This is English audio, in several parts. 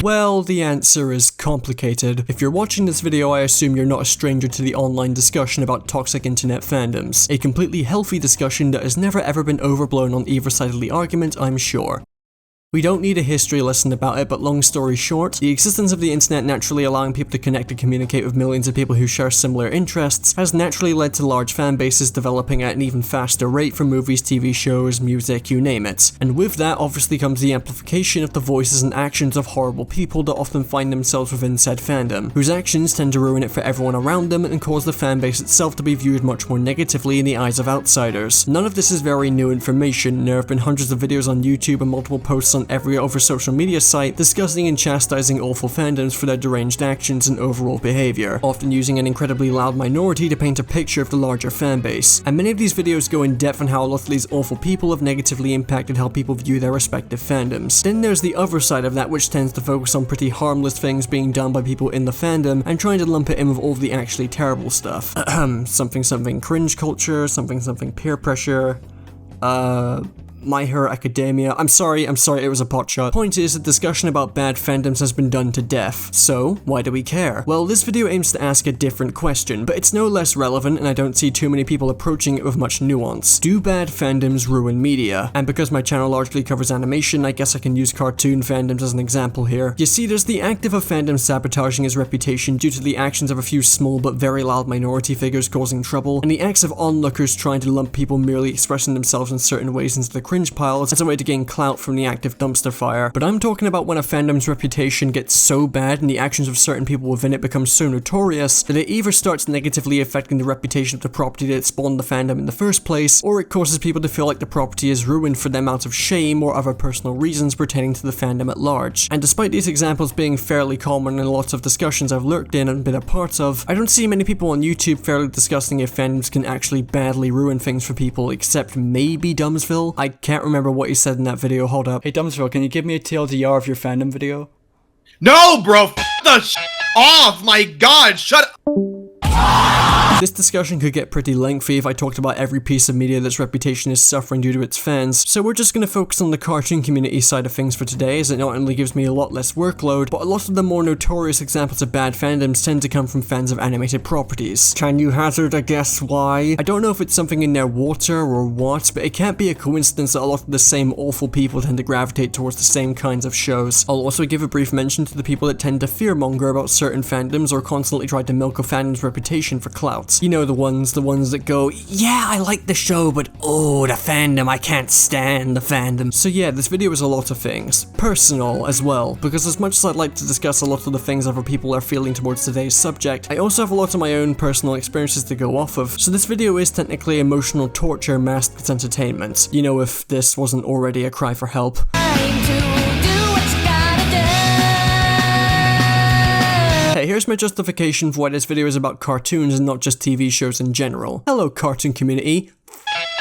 Well, the answer is complicated. If you're watching this video, I assume you're not a stranger to the online discussion about toxic internet fandoms. A completely healthy discussion that has never ever been overblown on either side of the argument, I'm sure. We don't need a history lesson about it, but long story short, the existence of the internet naturally allowing people to connect and communicate with millions of people who share similar interests has naturally led to large fan bases developing at an even faster rate for movies, TV shows, music, you name it. And with that obviously comes the amplification of the voices and actions of horrible people that often find themselves within said fandom, whose actions tend to ruin it for everyone around them and cause the fanbase itself to be viewed much more negatively in the eyes of outsiders. None of this is very new information. There have been hundreds of videos on YouTube and multiple posts on every other social media site discussing and chastising awful fandoms for their deranged actions and overall behavior, often using an incredibly loud minority to paint a picture of the larger fanbase. And many of these videos go in depth on how a lot of these awful people have negatively impacted how people view their respective fandoms. Then there's the other side of that, which tends to focus on pretty harmless things being done by people in the fandom and trying to lump it in with all of the actually terrible stuff. Something cringe culture, something peer pressure, My Hero Academia. I'm sorry, it was a pot shot. Point is, the discussion about bad fandoms has been done to death. So, why do we care? Well, this video aims to ask a different question, but it's no less relevant and I don't see too many people approaching it with much nuance. Do bad fandoms ruin media? And because my channel largely covers animation, I guess I can use cartoon fandoms as an example here. You see, there's the active of fandom sabotaging its reputation due to the actions of a few small but very loud minority figures causing trouble, and the acts of onlookers trying to lump people merely expressing themselves in certain ways into the cringe piles as a way to gain clout from the active dumpster fire. But I'm talking about when a fandom's reputation gets so bad and the actions of certain people within it become so notorious that it either starts negatively affecting the reputation of the property that spawned the fandom in the first place, or it causes people to feel like the property is ruined for them out of shame or other personal reasons pertaining to the fandom at large. And despite these examples being fairly common in lots of discussions I've lurked in and been a part of, I don't see many people on YouTube fairly discussing if fandoms can actually badly ruin things for people, except maybe Dumbsville. I can't remember what he said in that video. Hold up. Hey Dumbsville, can you give me a TLDR of your fandom video? No, bro! Off! My god, shut up! This discussion could get pretty lengthy if I talked about every piece of media that's reputation is suffering due to its fans, so we're just going to focus on the cartoon community side of things for today, as it not only gives me a lot less workload, but a lot of the more notorious examples of bad fandoms tend to come from fans of animated properties. Can you hazard a guess why? I don't know if it's something in their water or what, but it can't be a coincidence that a lot of the same awful people tend to gravitate towards the same kinds of shows. I'll also give a brief mention to the people that tend to fearmonger about certain fandoms or constantly try to milk a fandom's reputation for clout. You know, the ones that go, yeah, I like the show, but oh, the fandom, I can't stand the fandom. So yeah, this video is a lot of things. Personal as well, because as much as I'd like to discuss a lot of the things other people are feeling towards today's subject, I also have a lot of my own personal experiences to go off of, so this video is technically emotional torture masked as entertainment. You know, if this wasn't already a cry for help. Hey, here's my justification for why this video is about cartoons and not just TV shows in general. Hello, cartoon community.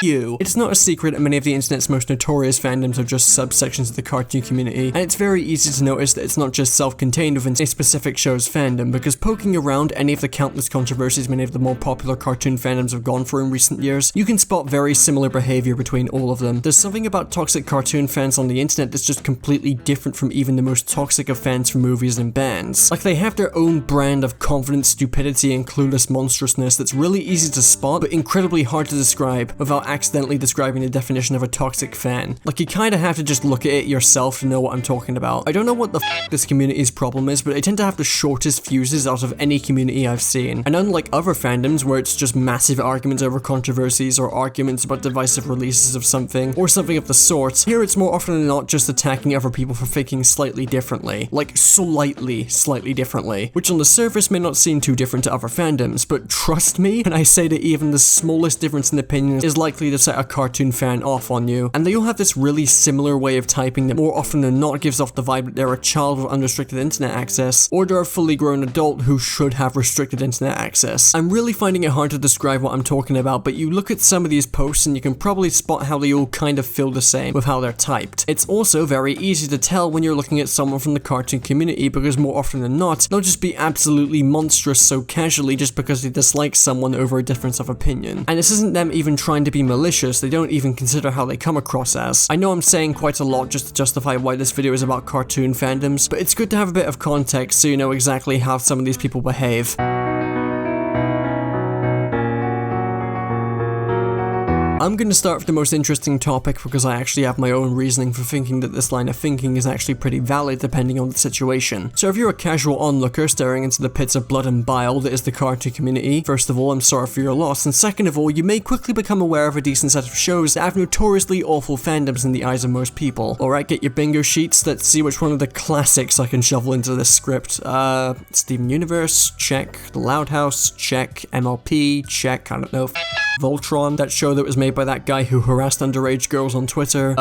You. It's not a secret that many of the internet's most notorious fandoms are just subsections of the cartoon community, and it's very easy to notice that it's not just self-contained within a specific show's fandom, because poking around any of the countless controversies many of the more popular cartoon fandoms have gone through in recent years, you can spot very similar behavior between all of them. There's something about toxic cartoon fans on the internet that's just completely different from even the most toxic of fans from movies and bands. Like, they have their own brand of confident stupidity and clueless monstrousness that's really easy to spot, but incredibly hard to describe without accidentally describing the definition of a toxic fan. Like, you kinda have to just look at it yourself to know what I'm talking about. I don't know what the f this community's problem is, but they tend to have the shortest fuses out of any community I've seen. And unlike other fandoms where it's just massive arguments over controversies or arguments about divisive releases of something, or something of the sort, here it's more often than not just attacking other people for thinking slightly differently. Like, slightly differently. Which on the surface may not seem too different to other fandoms, but trust me when I say that even the smallest difference in opinion is likely to set a cartoon fan off on you. And they all have this really similar way of typing that more often than not gives off the vibe that they're a child with unrestricted internet access, or they're a fully grown adult who should have restricted internet access. I'm really finding it hard to describe what I'm talking about, but you look at some of these posts and you can probably spot how they all kind of feel the same with how they're typed. It's also very easy to tell when you're looking at someone from the cartoon community, because more often than not, they'll just be absolutely monstrous so casually just because they dislike someone over a difference of opinion. And this isn't them even trying to be be malicious, they don't even consider how they come across as. I know I'm saying quite a lot just to justify why this video is about cartoon fandoms, but it's good to have a bit of context so you know exactly how some of these people behave. I'm going to start with the most interesting topic because I actually have my own reasoning for thinking that this line of thinking is actually pretty valid depending on the situation. So if you're a casual onlooker staring into the pits of blood and bile that is the cartoon community, first of all, I'm sorry for your loss, and second of all, you may quickly become aware of a decent set of shows that have notoriously awful fandoms in the eyes of most people. Alright, get your bingo sheets, let's see which one of the classics I can shovel into this script. Steven Universe, check. The Loud House, check. MLP, check. I don't know. Voltron, that show that was made by that guy who harassed underage girls on Twitter.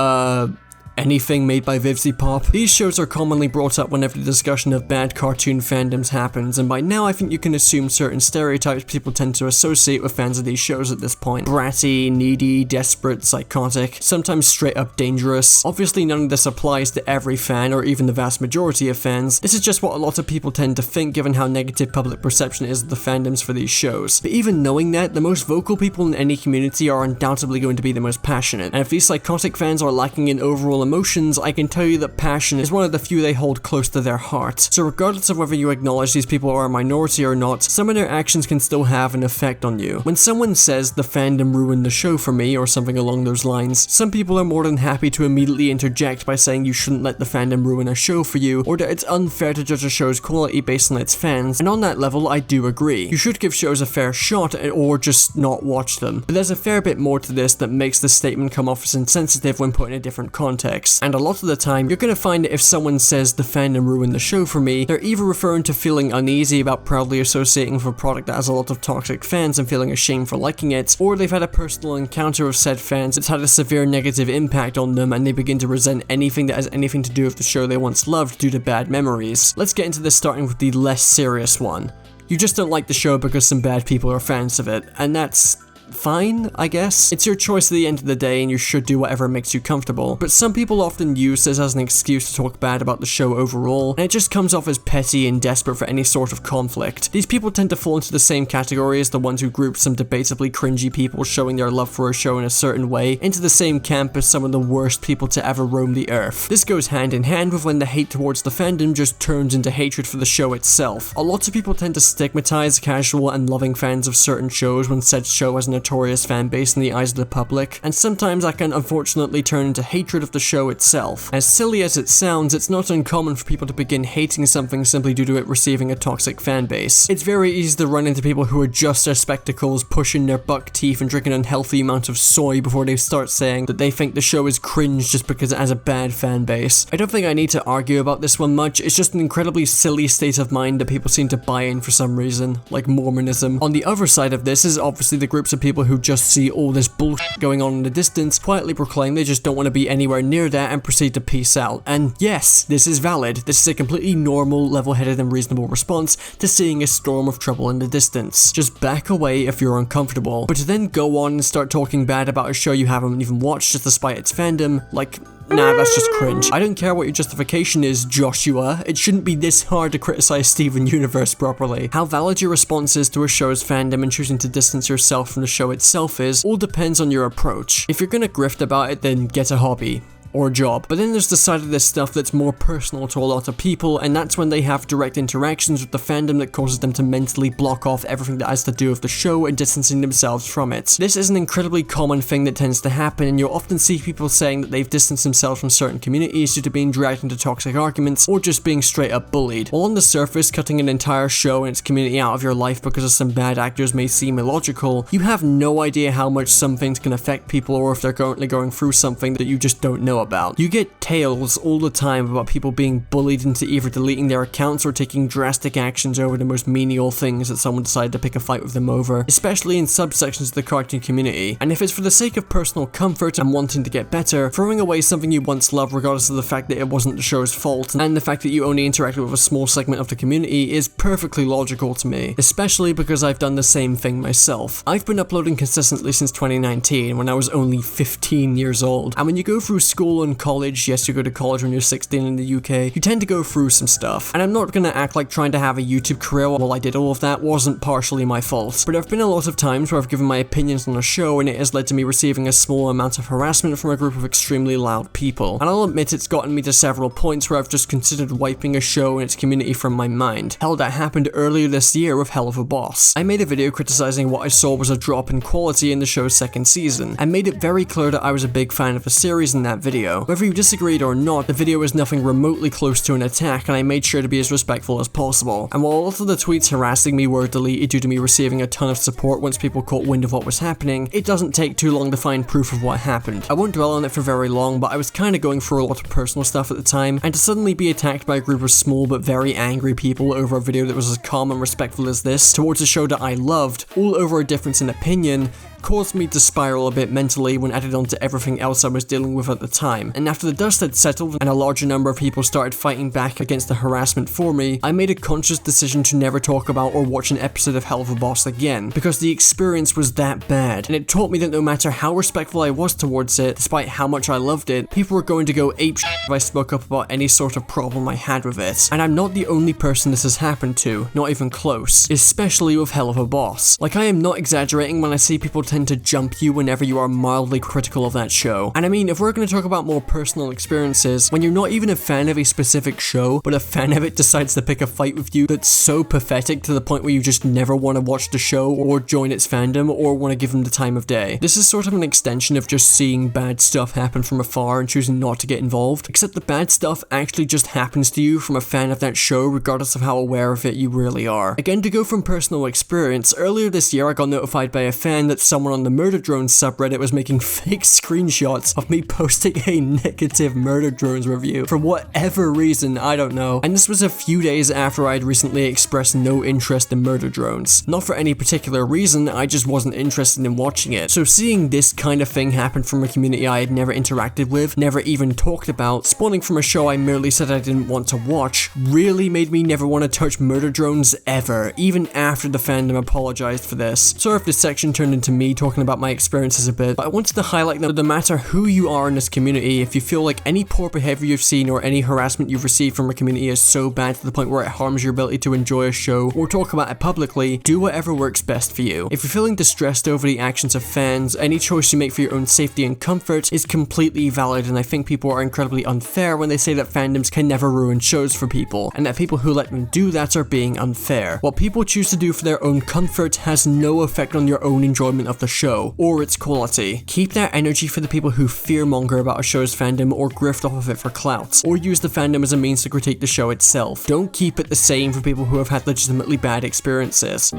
Anything made by VivziePop. These shows are commonly brought up whenever the discussion of bad cartoon fandoms happens, and by now I think you can assume certain stereotypes people tend to associate with fans of these shows at this point. Bratty, needy, desperate, psychotic, sometimes straight up dangerous. Obviously none of this applies to every fan or even the vast majority of fans. This is just what a lot of people tend to think given how negative public perception is of the fandoms for these shows. But even knowing that, the most vocal people in any community are undoubtedly going to be the most passionate, and if these psychotic fans are lacking in overall emotions, I can tell you that passion is one of the few they hold close to their heart. So regardless of whether you acknowledge these people are a minority or not, some of their actions can still have an effect on you. When someone says the fandom ruined the show for me or something along those lines, some people are more than happy to immediately interject by saying you shouldn't let the fandom ruin a show for you, or that it's unfair to judge a show's quality based on its fans, and on that level I do agree. You should give shows a fair shot or just not watch them. But there's a fair bit more to this that makes this statement come off as insensitive when put in a different context. And a lot of the time, you're going to find that if someone says the fandom ruined the show for me, they're either referring to feeling uneasy about proudly associating with a product that has a lot of toxic fans and feeling ashamed for liking it, or they've had a personal encounter with said fans that's had a severe negative impact on them and they begin to resent anything that has anything to do with the show they once loved due to bad memories. Let's get into this starting with the less serious one. You just don't like the show because some bad people are fans of it, and that's fine, I guess. It's your choice at the end of the day and you should do whatever makes you comfortable, but some people often use this as an excuse to talk bad about the show overall, and it just comes off as petty and desperate for any sort of conflict. These people tend to fall into the same category as the ones who group some debatably cringy people showing their love for a show in a certain way into the same camp as some of the worst people to ever roam the earth. This goes hand in hand with when the hate towards the fandom just turns into hatred for the show itself. A lot of people tend to stigmatize casual and loving fans of certain shows when said show has an notorious fan base in the eyes of the public, and sometimes that can unfortunately turn into hatred of the show itself. As silly as it sounds, it's not uncommon for people to begin hating something simply due to it receiving a toxic fan base. It's very easy to run into people who adjust their spectacles, pushing their buck teeth and drinking an unhealthy amount of soy before they start saying that they think the show is cringe just because it has a bad fan base. I don't think I need to argue about this one much, it's just an incredibly silly state of mind that people seem to buy in for some reason, like Mormonism. On the other side of this is obviously the groups of people who just see all this bullshit going on in the distance, quietly proclaim they just don't want to be anywhere near that and proceed to peace out. And yes, this is valid. This is a completely normal, level-headed and reasonable response to seeing a storm of trouble in the distance. Just back away if you're uncomfortable. But to then go on and start talking bad about a show you haven't even watched just despite its fandom, like, nah, that's just cringe. I don't care what your justification is, Joshua. It shouldn't be this hard to criticize Steven Universe properly. How valid your response is to a show's fandom and choosing to distance yourself from the show itself is all depends on your approach. If you're gonna grift about it, then get a hobby. Or job. But then there's the side of this stuff that's more personal to a lot of people, and that's when they have direct interactions with the fandom that causes them to mentally block off everything that has to do with the show and distancing themselves from it. This is an incredibly common thing that tends to happen, and you'll often see people saying that they've distanced themselves from certain communities due to being dragged into toxic arguments or just being straight up bullied. While on the surface, cutting an entire show and its community out of your life because of some bad actors may seem illogical, you have no idea how much some things can affect people or if they're currently going through something that you just don't know about. You get tales all the time about people being bullied into either deleting their accounts or taking drastic actions over the most menial things that someone decided to pick a fight with them over, especially in subsections of the cartoon community. And if it's for the sake of personal comfort and wanting to get better, throwing away something you once loved regardless of the fact that it wasn't the show's fault and the fact that you only interacted with a small segment of the community is perfectly logical to me, especially because I've done the same thing myself. I've been uploading consistently since 2019 when I was only 15 years old, and when you go through school and college, yes, you go to college when you're 16 in the UK, you tend to go through some stuff. And I'm not gonna act like trying to have a YouTube career while I did all of that wasn't partially my fault, but there have been a lot of times where I've given my opinions on a show and it has led to me receiving a small amount of harassment from a group of extremely loud people. And I'll admit it's gotten me to several points where I've just considered wiping a show and its community from my mind. Hell, that happened earlier this year with Hell of a Boss. I made a video criticizing what I saw was a drop in quality in the show's second season, and made it very clear that I was a big fan of the series in that video. Whether you disagreed or not, the video was nothing remotely close to an attack, and I made sure to be as respectful as possible. And while a lot of the tweets harassing me were deleted due to me receiving a ton of support once people caught wind of what was happening, it doesn't take too long to find proof of what happened. I won't dwell on it for very long, but I was kinda going through a lot of personal stuff at the time, and to suddenly be attacked by a group of small but very angry people over a video that was as calm and respectful as this, towards a show that I loved, all over a difference in opinion, caused me to spiral a bit mentally when added onto everything else I was dealing with at the time. And after the dust had settled and a larger number of people started fighting back against the harassment for me, I made a conscious decision to never talk about or watch an episode of Hell of a Boss again, because the experience was that bad, and it taught me that no matter how respectful I was towards it, despite how much I loved it, people were going to go apeshit if I spoke up about any sort of problem I had with it. And I'm not the only person this has happened to, not even close, especially with Hell of a Boss. Like, I am not exaggerating when I see people tend to jump you whenever you are mildly critical of that show. And I mean, if we're going to talk about more personal experiences, when you're not even a fan of a specific show, but a fan of it decides to pick a fight with you that's so pathetic to the point where you just never want to watch the show or join its fandom or want to give them the time of day. This is sort of an extension of just seeing bad stuff happen from afar and choosing not to get involved, except the bad stuff actually just happens to you from a fan of that show regardless of how aware of it you really are. Again, to go from personal experience, earlier this year I got notified by a fan that someone on the Murder Drones subreddit was making fake screenshots of me posting a negative Murder Drones review for whatever reason, I don't know. And this was a few days after I had recently expressed no interest in Murder Drones. Not for any particular reason, I just wasn't interested in watching it. So seeing this kind of thing happen from a community I had never interacted with, never even talked about, spawning from a show I merely said I didn't want to watch, really made me never want to touch Murder Drones ever, even after the fandom apologized for this. Sorry if this section turned into me talking about my experiences a bit, but I wanted to highlight that no matter who you are in this community, if you feel like any poor behavior you've seen or any harassment you've received from a community is so bad to the point where it harms your ability to enjoy a show or talk about it publicly, do whatever works best for you. If you're feeling distressed over the actions of fans, any choice you make for your own safety and comfort is completely valid, and I think people are incredibly unfair when they say that fandoms can never ruin shows for people, and that people who let them do that are being unfair. What people choose to do for their own comfort has no effect on your own enjoyment of the show, or its quality. Keep that energy for the people who fearmonger about a show's fandom or grift off of it for clout, or use the fandom as a means to critique the show itself. Don't keep it the same for people who have had legitimately bad experiences.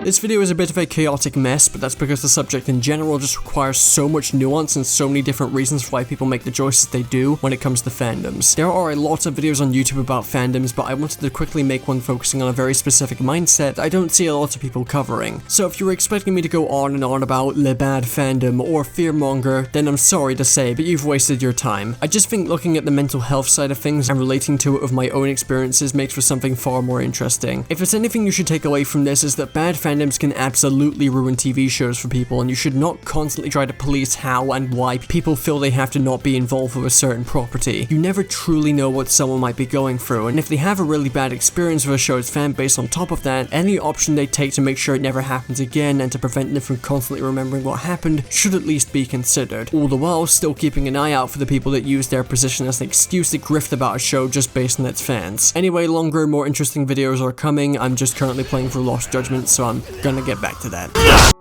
This video is a bit of a chaotic mess, but that's because the subject in general just requires so much nuance and so many different reasons why people make the choices they do when it comes to fandoms. There are a lot of videos on YouTube about fandoms, but I wanted to quickly make one focusing on a very specific mindset that I don't see a lot of people covering. So if you were expecting me to go on and on about le bad fandom or fearmonger, then I'm sorry to say, but you've wasted your time. I just think looking at the mental health side of things and relating to it with my own experiences makes for something far more interesting. If there's anything you should take away from this, is that bad fandoms can absolutely ruin TV shows for people, and you should not constantly try to police how and why people feel they have to not be involved with a certain property. You never truly know what someone might be going through, and if they have a really bad experience with a show's fan base on top of that, any option they take to make sure it never happens again and to prevent them from constantly remembering what happened should at least be considered, all the while still keeping an eye out for the people that use their position as an excuse to grift about a show just based on its fans. Anyway, longer, more interesting videos are coming. I'm just currently playing through Lost Judgment, so I'm gonna get back to that.